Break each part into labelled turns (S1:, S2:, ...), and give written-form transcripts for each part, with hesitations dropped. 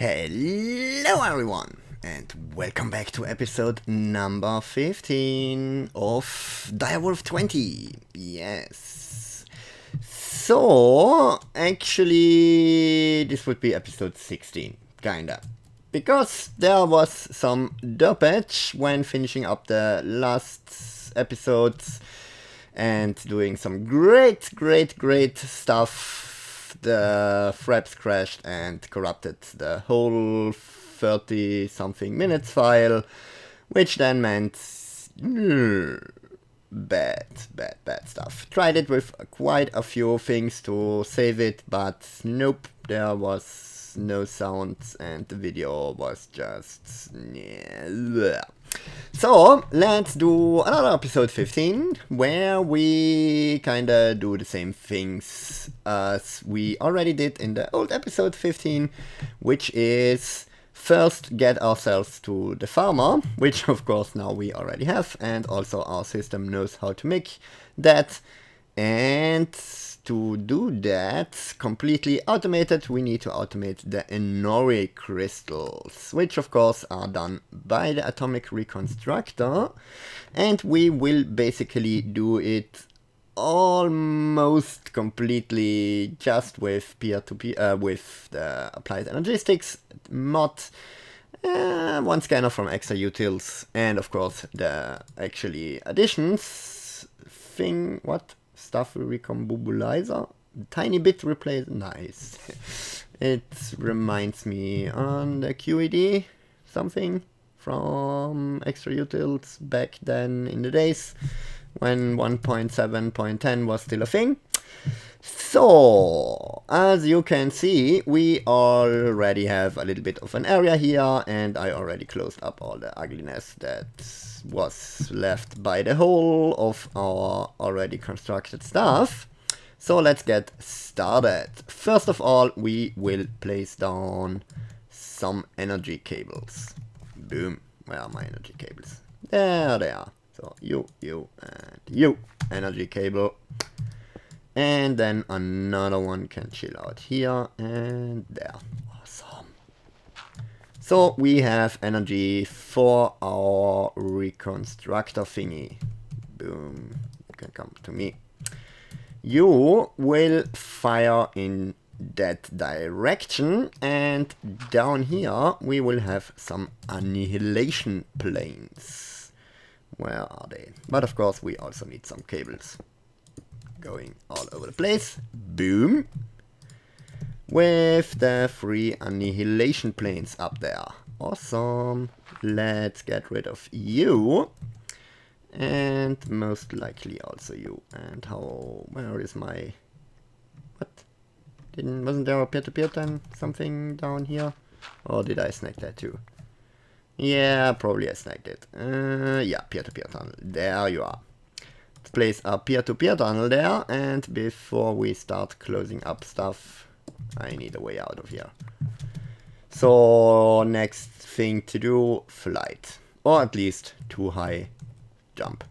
S1: Hello everyone and welcome back to episode number 15 of Direwolf20. Yes. So, actually this would be episode 16, kinda. Because there was some derp when finishing up the last episodes and doing some great stuff. The fraps crashed and corrupted the whole 30 something minutes file, which then meant bad stuff. Tried it with quite a few things to save it, but nope, there was no sounds and the video was just bleh. So let's do another episode 15 where we kinda do the same things as we already did in the old episode 15, which is first get ourselves to the farmer, which of course now we already have, and also our system knows how to make that. And to do that completely automated, we need to automate the Inori crystals, which of course are done by the atomic reconstructor, and we will basically do it almost completely just with peer-to-peer, with the applied energistics mod, one scanner from extra utils, and of course the actually additions thing, what? Stuff recombobulator, tiny bit replace, nice. It reminds me on the QED something from extra utils back then in the days when 1.7.10 was still a thing. So, as you can see, we already have a little bit of an area here, and I already closed up all the ugliness that was left by the whole of our already constructed stuff. So let's get started. First of all, we will place down some energy cables. Boom. Where are my energy cables? There they are. So you, and you. Energy cable. And then another one can chill out here and there. Awesome. So we have energy for our reconstructor thingy. Boom. You can come to me. You will fire in that direction, and down here we will have some annihilation planes. Where are they? But of course we also need some cables going all over the place. Boom. With the 3 annihilation planes up there. Awesome. Let's get rid of you. And most likely also you. And where is my, what? Wasn't there a peer-to-peer then something down here? Or did I snag that too? Yeah, probably I snagged it. Yeah, peer-to-peer tunnel. There you are. Let's place a peer-to-peer tunnel there, and before we start closing up stuff, I need a way out of here. So next thing to do, flight, or at least too high jump.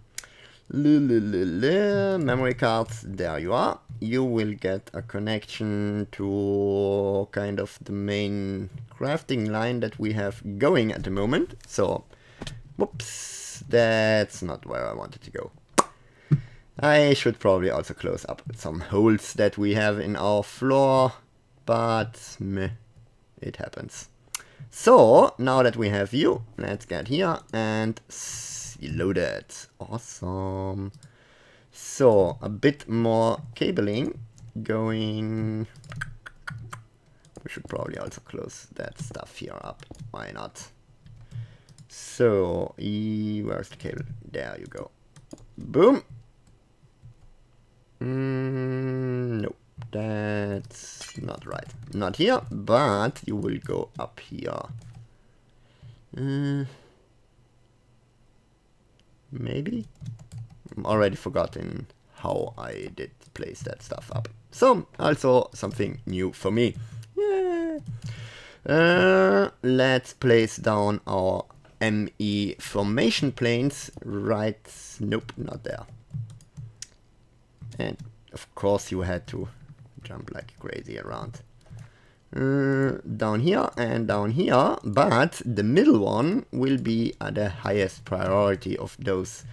S1: Memory cards, there you are. You will get a connection to kind of the main crafting line that we have going at the moment. So, whoops, that's not where I wanted to go. I should probably also close up some holes that we have in our floor, but meh, it happens. So, now that we have you, let's get here and load it. Awesome. So, a bit more cabling going. We should probably also close that stuff here up. Why not? So, where's the cable? There you go. Boom. Nope, that's not right. Not here, but you will go up here. Maybe? I'm already forgotten how I did place that stuff up. So, also something new for me. Yeah. Let's place down our ME formation planes right. Nope, not there. And of course you had to jump like crazy around. down here and down here, but the middle one will be at the highest priority of those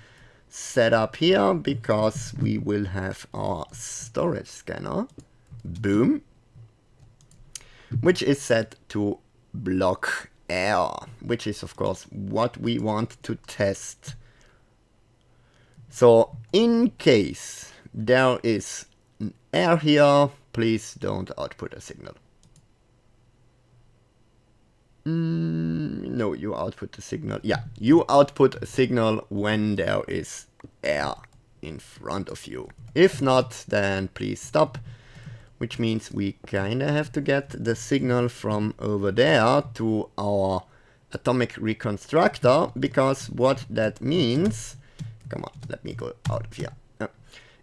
S1: set up here, because we will have our storage scanner, boom, which is set to block air, which is of course what we want to test. So in case there is an air here, please don't output a signal. No, you output the signal. Yeah, you output a signal when there is air in front of you. If not, then please stop. Which means we kinda have to get the signal from over there to our atomic reconstructor, because what that means... Come on, let me go out of here.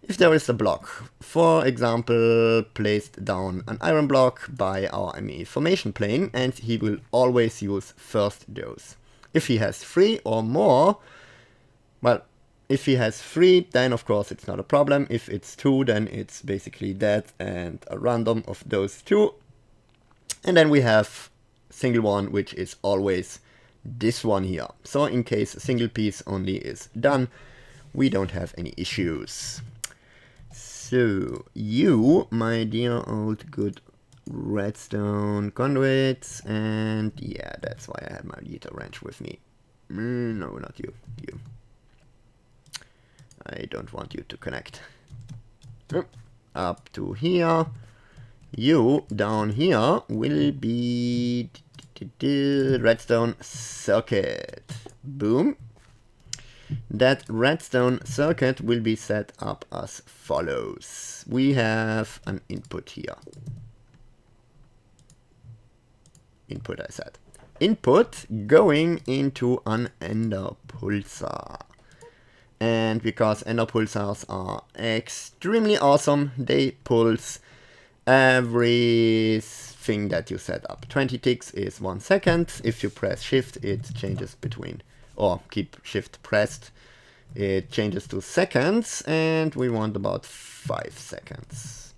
S1: If there is a block, for example, placed down an iron block by our ME formation plane, and he will always use first dose. If he has 3 or more, well, if he has 3, then of course it's not a problem. If it's 2, then it's basically that and a random of those 2. And then we have single one, which is always this one here. So in case a single piece only is done, we don't have any issues. So, you, my dear old good redstone conduits, and yeah, that's why I had my Yeti wrench with me. No, not you, you. I don't want you to connect. Up to here. You, down here, will be redstone circuit. Boom. That redstone circuit will be set up as follows. We have an input here. Input, I said. Input going into an ender pulsar. And because ender pulsars are extremely awesome, they pulse everything that you set up. 20 ticks is 1 second. If you press shift, it changes between, or keep shift pressed, it changes to seconds, and we want about 5 seconds.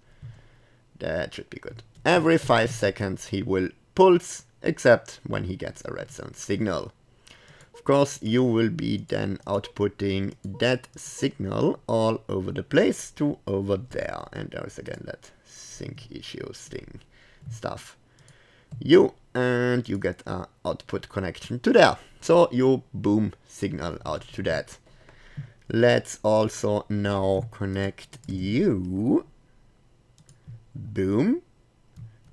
S1: That should be good. Every 5 seconds he will pulse, except when he gets a redstone signal. Of course, you will be then outputting that signal all over the place to over there. And there is again that sync issues thing stuff. And you get an output connection to there. So you boom signal out to that. Let's also now connect you. Boom.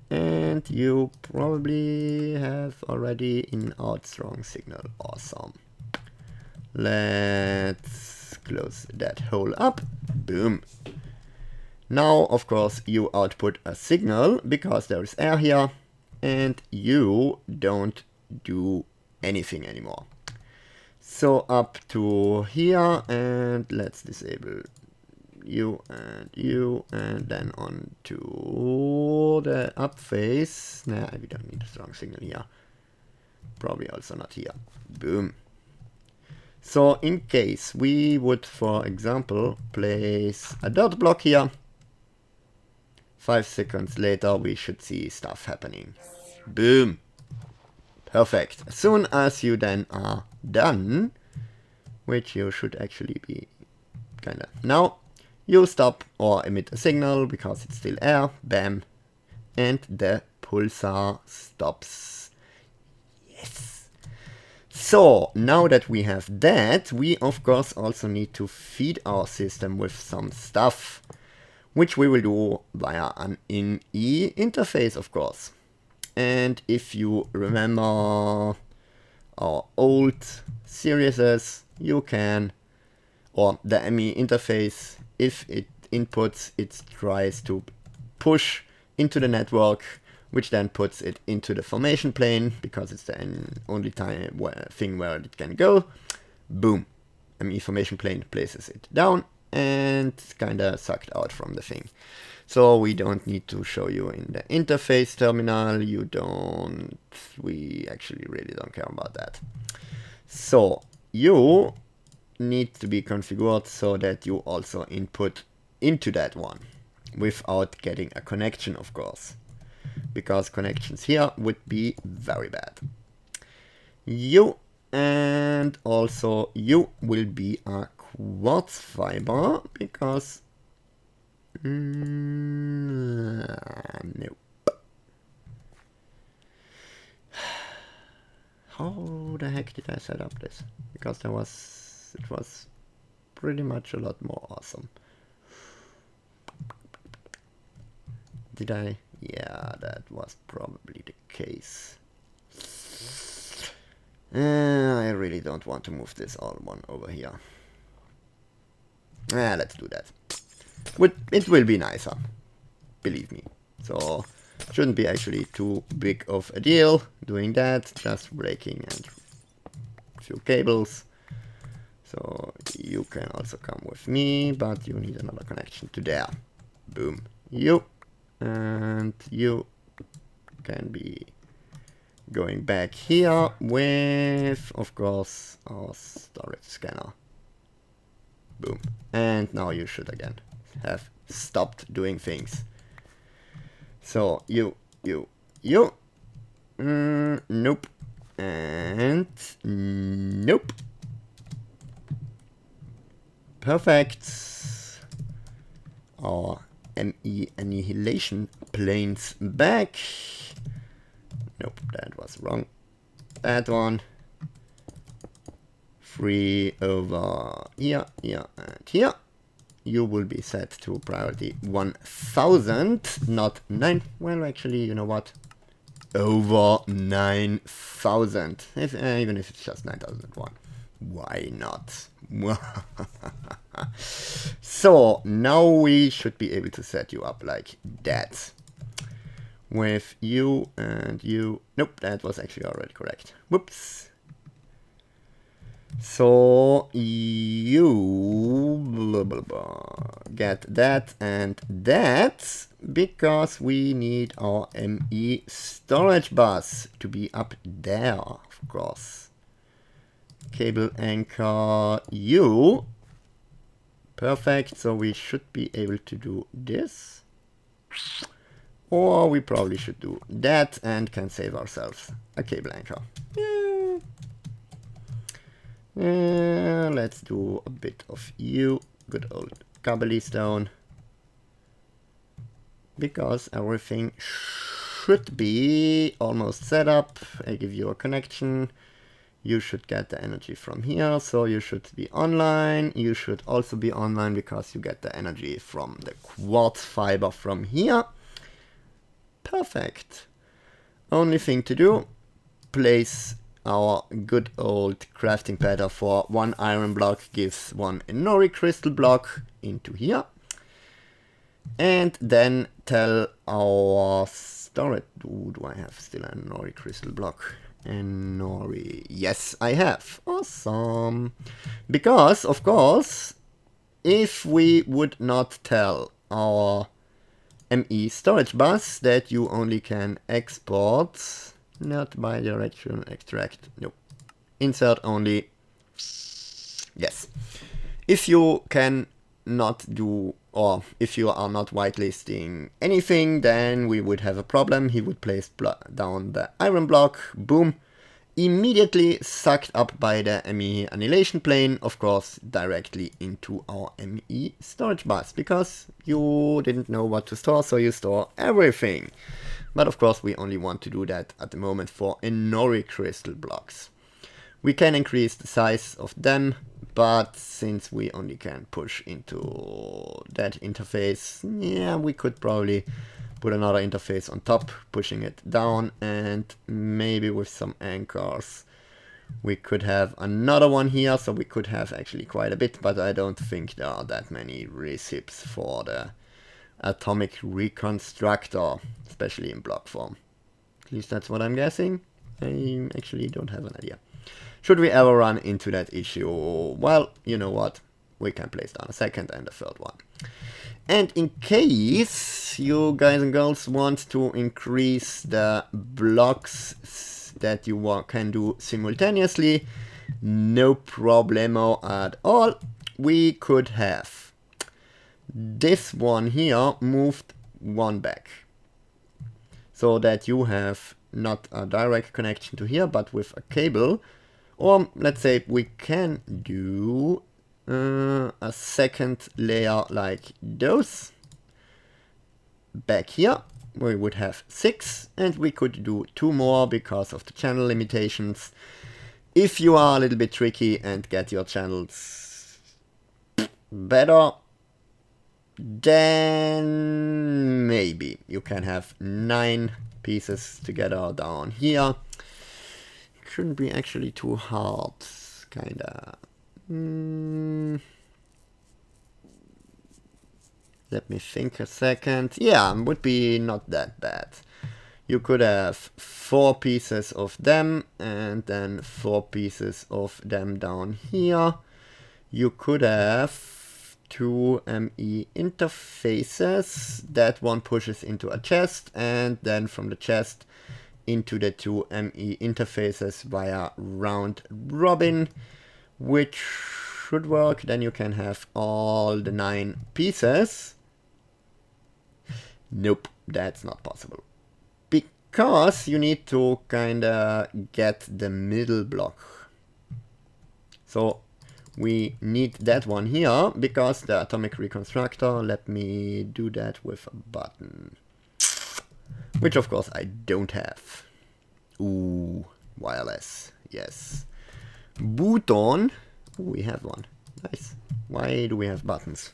S1: And you probably have already an out strong signal. Awesome. Let's close that hole up. Boom. Now, of course, you output a signal because there is air here, and you don't do anything anymore. So up to here, and let's disable you, and then on to the up phase. Nah, we don't need a strong signal here. Probably also not here. Boom. So in case we would, for example, place a dirt block here, 5 seconds later we should see stuff happening. Boom. Perfect. As soon as you then are done, which you should actually be kinda now, you stop or emit a signal because it's still air, bam, and the pulsar stops. Yes. So now that we have that, we of course also need to feed our system with some stuff, which we will do via an INE interface, of course. And if you remember our old series, you can, or the ME interface, if it inputs, it tries to push into the network, which then puts it into the formation plane, because it's the only thing where it can go. Boom. ME formation plane places it down and kinda sucked out from the thing. So we don't need to show you in the interface terminal. We actually really don't care about that. So you need to be configured so that you also input into that one without getting a connection, of course. because connections here would be very bad. You and also you will be a quartz fiber because nope. How the heck did I set up this? Because it was pretty much a lot more awesome. Did I? Yeah, that was probably the case. I really don't want to move this all one over here. Let's do that. It will be nicer, believe me. So shouldn't be actually too big of a deal doing that. Just breaking and a few cables. So you can also come with me, but you need another connection to there. Boom. You and you can be going back here with, of course, our storage scanner. Boom. And now you should again have stopped doing things. So you. Nope. And nope. Perfect. Our ME annihilation planes back. Nope, that was wrong. That one. 3 over here, here, and here. You will be set to priority 1000, not 9. Well, actually, you know what? Over 9000. Even if it's just 9001. Why not? So, now we should be able to set you up like that. With you and you. Nope, that was actually already correct. Whoops. So you blah, blah, blah, get that and that because we need our ME storage bus to be up there, of course. Cable anchor you. Perfect, so we should be able to do this. Or we probably should do that and can save ourselves a cable anchor. Let's do a bit of you, good old Kabbali stone, because everything should be almost set up. I give you a connection. You should get the energy from here, so you should be online. You should also be online because you get the energy from the quartz fiber from here. Perfect. Only thing to do, place our good old crafting pattern for 1 iron block gives 1 Nori crystal block into here. And then tell our storage. Do I have still a Nori crystal block? And Nori. Yes, I have. Awesome. Because, of course, if we would not tell our ME storage bus that you only can export, not bidirectional extract, no. Insert only. Yes. If you can not do, or if you are not whitelisting anything, then we would have a problem. He would place down the iron block, boom, immediately sucked up by the ME annihilation plane, of course, directly into our ME storage bus, because you didn't know what to store, so you store everything. But of course we only want to do that at the moment for Nori crystal blocks. We can increase the size of them, but since we only can push into that interface, yeah, we could probably put another interface on top, pushing it down, and maybe with some anchors we could have another one here, so we could have actually quite a bit, but I don't think there are that many recipes for the atomic reconstructor, especially in block form. At least that's what I'm guessing. I actually don't have an idea. Should we ever run into that issue, well, you know what, we can place down a second and a third one. And in case you guys and girls want to increase the blocks that you can do simultaneously, no problemo at all. We could have this one here moved 1 back. so that you have not a direct connection to here, but with a cable. Or let's say we can do a second layer like those. Back here we would have 6, and we could do 2 more because of the channel limitations. If you are a little bit tricky and get your channels better, then maybe you can have 9 pieces together down here. Shouldn't be actually too hard, kinda. Let me think a second. Yeah, would be not that bad. You could have 4 pieces of them and then 4 pieces of them down here. You could have 2 ME interfaces. That one pushes into a chest, and then from the chest into the 2 ME interfaces via round robin, which should work. Then you can have all the 9 pieces. Nope, that's not possible. Because you need to kinda get the middle block. So we need that one here, because the atomic reconstructor, let me do that with a button. Which of course I don't have. Ooh, wireless, yes. Button, ooh, we have one, nice. Why do we have buttons?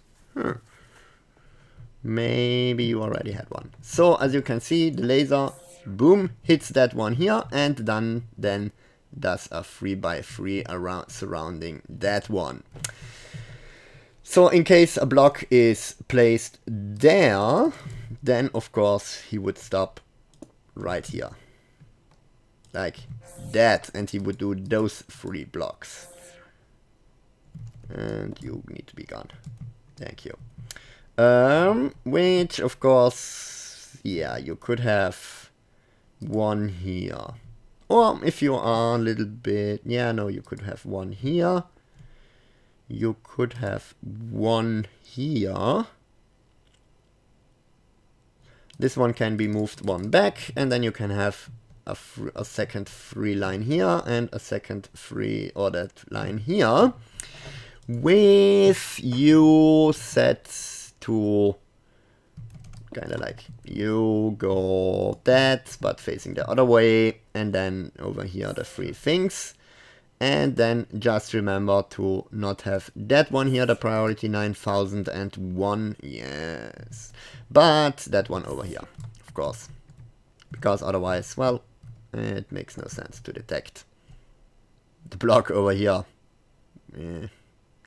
S1: Maybe you already had one. So as you can see, the laser, boom, hits that one here, and then does a 3x3 around surrounding that one. So in case a block is placed there, then of course he would stop right here. Like that, and he would do those 3 blocks. And you need to be gone. Thank you. Which of course, yeah, you could have one here. Or if you are a little bit, yeah, no, you could have one here. You could have one here. This one can be moved one back, and then you can have a second 3 line here and a second 3 ordered line here. With you set to kind of like you go that, but facing the other way, and then over here the 3 things. And then just remember to not have that one here, the priority 9001, yes, but that one over here, of course, because otherwise, well, it makes no sense to detect the block over here,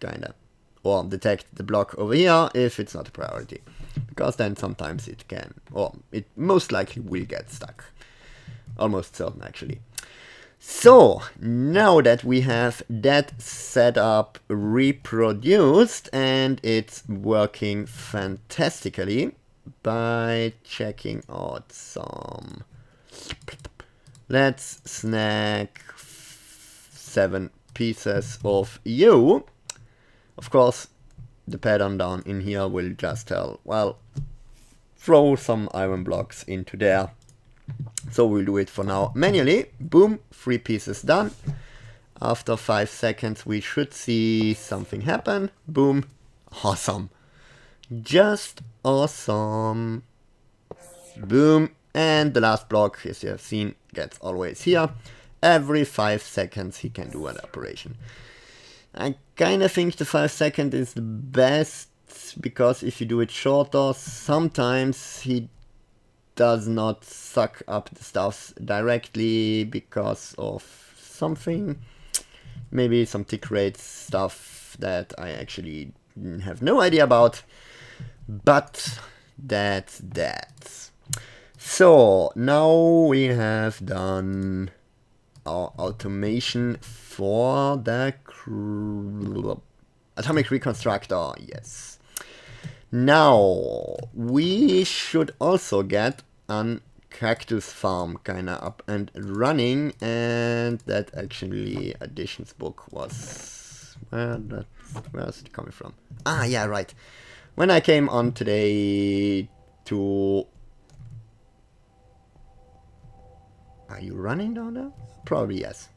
S1: kinda, or detect the block over here if it's not a priority, because then sometimes it can, or it most likely will get stuck, almost certain actually. So now that we have that setup reproduced and it's working fantastically, by checking out some, let's snag 7 pieces of you. Of course, the pattern down in here will just tell, well, throw some iron blocks into there. So we'll do it for now manually. Boom, 3 pieces done. After 5 seconds we should see something happen. Boom, awesome. Just awesome. Boom, and the last block, as you have seen, gets always here. Every 5 seconds he can do an operation. I kinda think the 5 seconds is the best, because if you do it shorter, sometimes he does not suck up the stuff directly because of something, maybe some tick rate stuff that I actually have no idea about, but that's that. So now we have done our automation for the atomic reconstructor, yes. Now, we should also get a cactus farm kinda up and running, and that actually additions book was, where's it coming from? Ah, yeah, right. When I came on today to Are you running down there? Probably yes.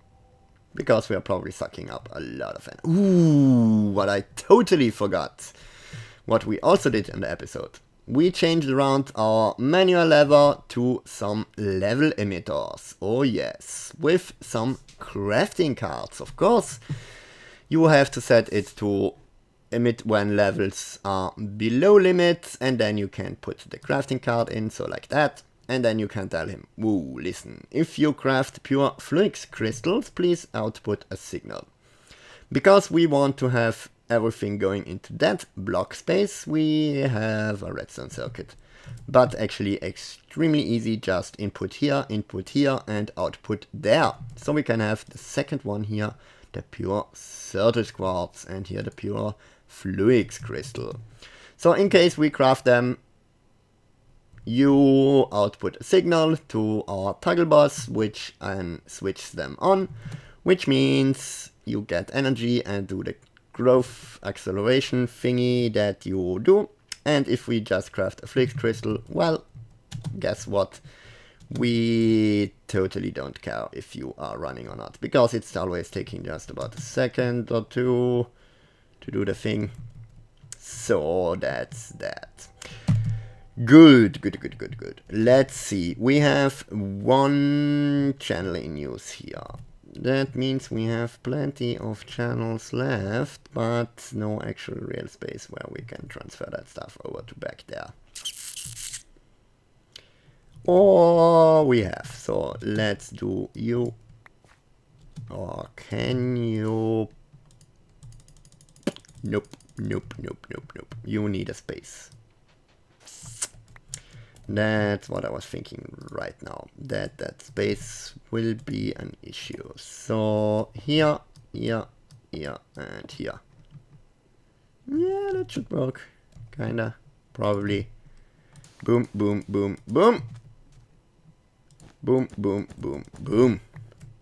S1: Because we are probably sucking up a lot of energy. Ooh, what I totally forgot. What we also did in the episode. We changed around our manual lever to some level emitters. Oh yes, with some crafting cards. Of course, you have to set it to emit when levels are below limits, and then you can put the crafting card in, so like that. And then you can tell him, whoa, listen, if you craft pure fluix crystals, please output a signal. Because we want to have everything going into that block space, we have a redstone circuit. But actually extremely easy, just input here, and output there. So we can have the second one here, the pure certus quartz, and here the pure fluix crystal. So in case we craft them, you output a signal to our toggle bus, which then switches them on, which means you get energy and do the growth acceleration thingy that you do. And if we just craft a fluix crystal, well, guess what? We totally don't care if you are running or not, because it's always taking just about a second or two to do the thing. So that's that. Good. Let's see. We have one channel in use here. That means we have plenty of channels left, but no actual real space where we can transfer that stuff over to back there. Or we have. So let's do you. Or can you? Nope. You need a space. That's what I was thinking right now, that space will be an issue. So here, and here. Yeah, that should work. Kinda, probably. Boom.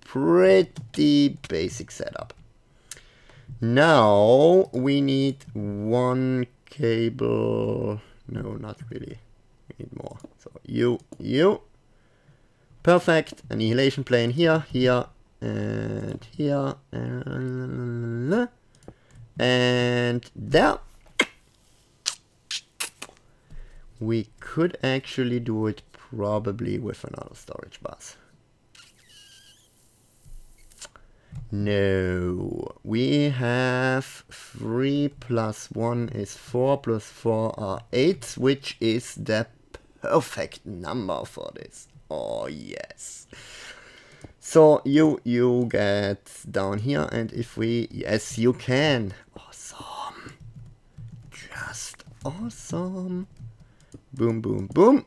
S1: Pretty basic setup. Now we need one cable. No, not really. We need more. So you. Perfect. Annihilation plane here, and here, and there. We could actually do it probably with another storage bus. No, we have 3 plus 1 is 4 plus 4 are 8, which is the perfect number for this. Oh yes. So you get down here, and if we, yes you can. Awesome. Just awesome. Boom.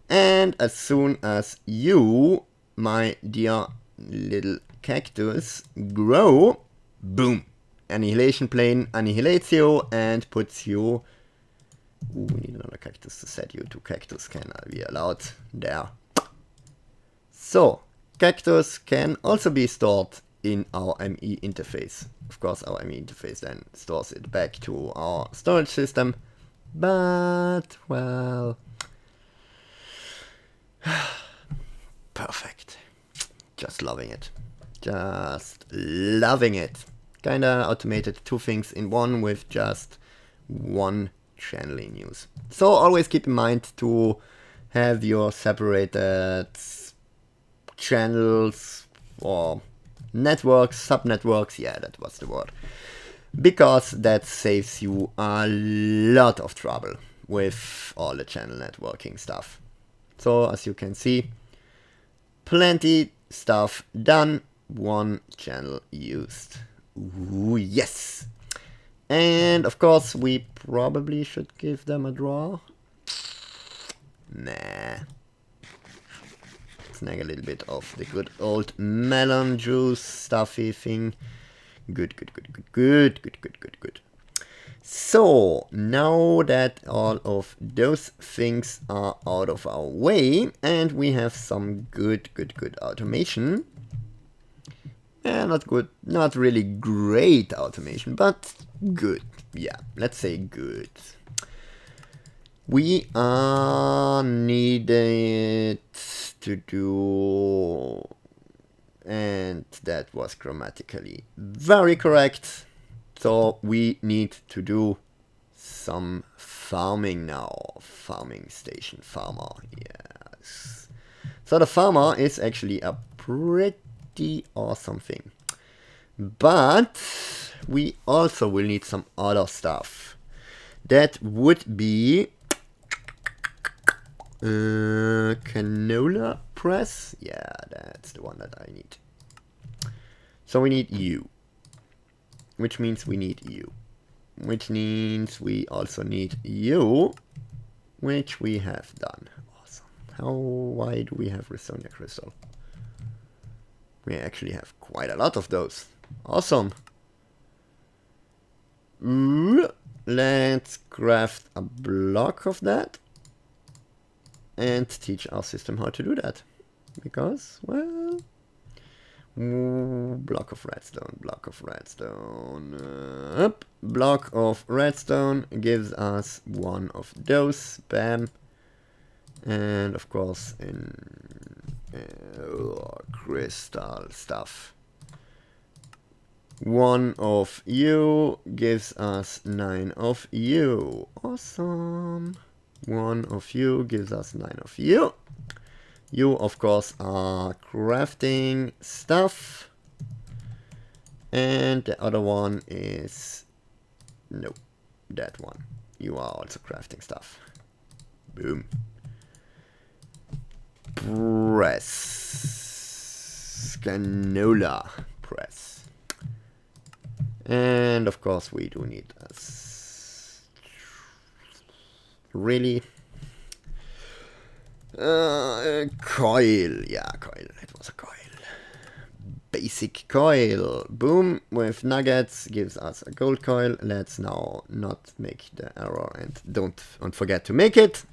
S1: And as soon as you, my dear little cactus, grow, boom, annihilation plane annihilates you and puts you. Ooh, we need another cactus to set you to cactus. Can I be allowed there? So cactus can also be stored in our ME interface. Of course, our ME interface then stores it back to our storage system, but well, perfect. Just loving it. Kinda automated 2 things in one with just 1 channel in use. So always keep in mind to have your separated channels or networks, sub-networks, yeah, that was the word. Because that saves you a lot of trouble with all the channel networking stuff. So as you can see, plenty stuff done, 1 channel used. Ooh, yes! And of course we probably should give them a draw. Nah. Snag a little bit of the good old melon juice stuffy thing. Good. So now that all of those things are out of our way and we have some good automation. Yeah, not really great automation, but good. Yeah, let's say good. We are needed to do, and that was grammatically very correct. So we need to do some farming now. Farming station farmer, yes. So the farmer is actually a pretty awesome thing. But we also will need some other stuff. That would be canola press. Yeah, that's the one that I need. So we need you. Which means we need you. Which means we also need you. Which we have done. Awesome. Why do we have Resonia crystal? We actually have quite a lot of those. Awesome. Let's craft a block of that. And teach our system how to do that. Because, well... block of redstone, block of redstone. Block of redstone gives us one of those. Bam. And of course in crystal stuff. One of you gives us 9 of you. Awesome. One of you gives us 9 of you. You, of course, are crafting stuff. And the other one is... no, that one. You are also crafting stuff. Boom. Press. Canola press. And, of course, we do need us. Really? Coil. Yeah, coil. It was a coil. Basic coil. Boom. With nuggets gives us a gold coil. Let's now not make the error and don't forget to make it.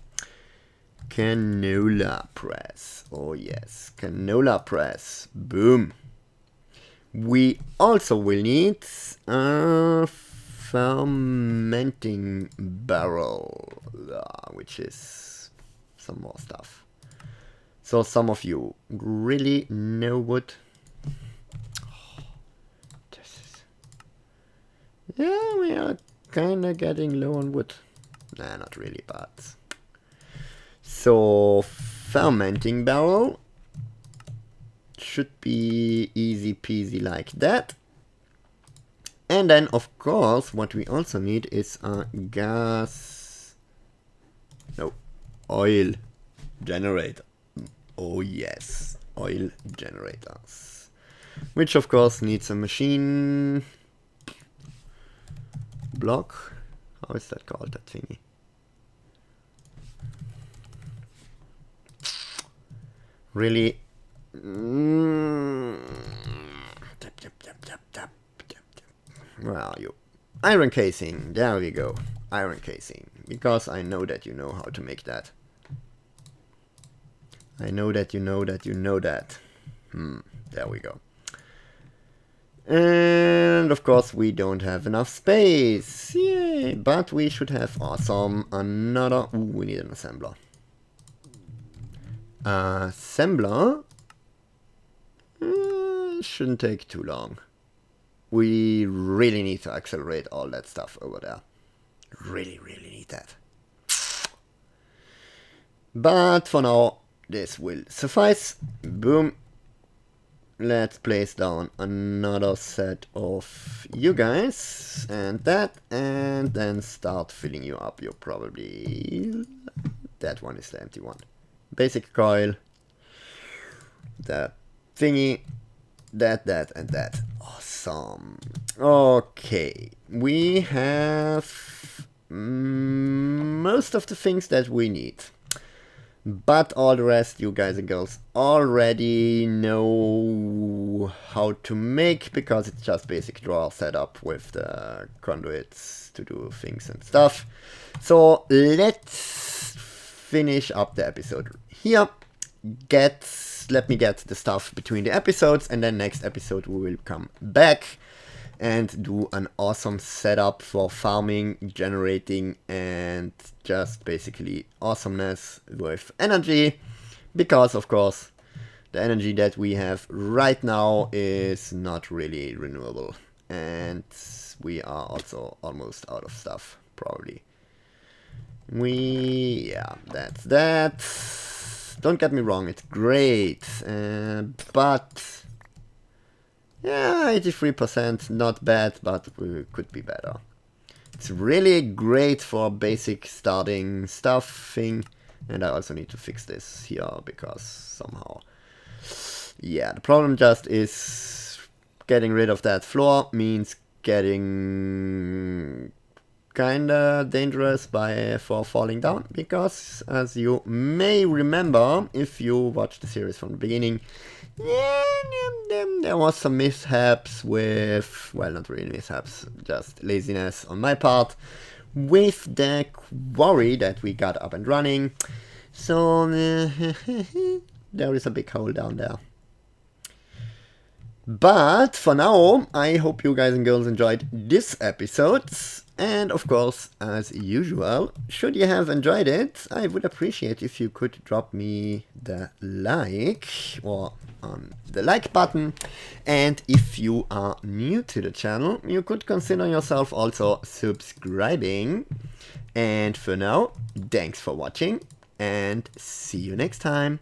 S1: Canola press. Oh yes. Canola press. Boom. We also will need a fermenting barrel, which is some more stuff. So some of you really know wood. Yeah, we are kind of getting low on wood. Nah, not really, but... so, fermenting barrel should be easy peasy like that. And then, of course, what we also need is a gas... no, oil generator. Oh yes, oil generators. Which, of course, needs a machine... block. How is that called, that thingy? Really? Where are you? Iron casing. There we go. Iron casing. Because I know that you know how to make that. I know that you know that you know that. There we go. And of course we don't have enough space. Yay! But we should have awesome another... ooh, we need an assembler. Assembler shouldn't take too long. We really need to accelerate all that stuff over there. Really, really need that. But for now, this will suffice. Boom. Let's place down another set of you guys and that, and then start filling you up. You're probably... that one is the empty one. Basic coil. That thingy. That, and that. Awesome. Okay. We have most of the things that we need. But all the rest, you guys and girls already know how to make, because it's just basic drawer setup with the conduits to do things and stuff. So let's finish up the episode here. Let me get the stuff between the episodes, and then next episode we will come back and do an awesome setup for farming, generating, and just basically awesomeness with energy. because of course the energy that we have right now is not really renewable, and we are also almost out of stuff, probably. Yeah, that's that. Don't get me wrong, it's great, but yeah, 83%, not bad, but could be better. It's really great for basic starting stuff thing, and I also need to fix this here, because somehow, yeah, the problem just is getting rid of that floor means getting kinda dangerous for falling down, because as you may remember if you watched the series from the beginning, yeah, there was some mishaps with, well, not really mishaps, just laziness on my part with the quarry that we got up and running. So there is a big hole down there. But for now, I hope you guys and girls enjoyed this episode. And of course, as usual, should you have enjoyed it, I would appreciate if you could drop me the like, or the like button. And if you are new to the channel, you could consider yourself also subscribing. And for now, thanks for watching, and see you next time.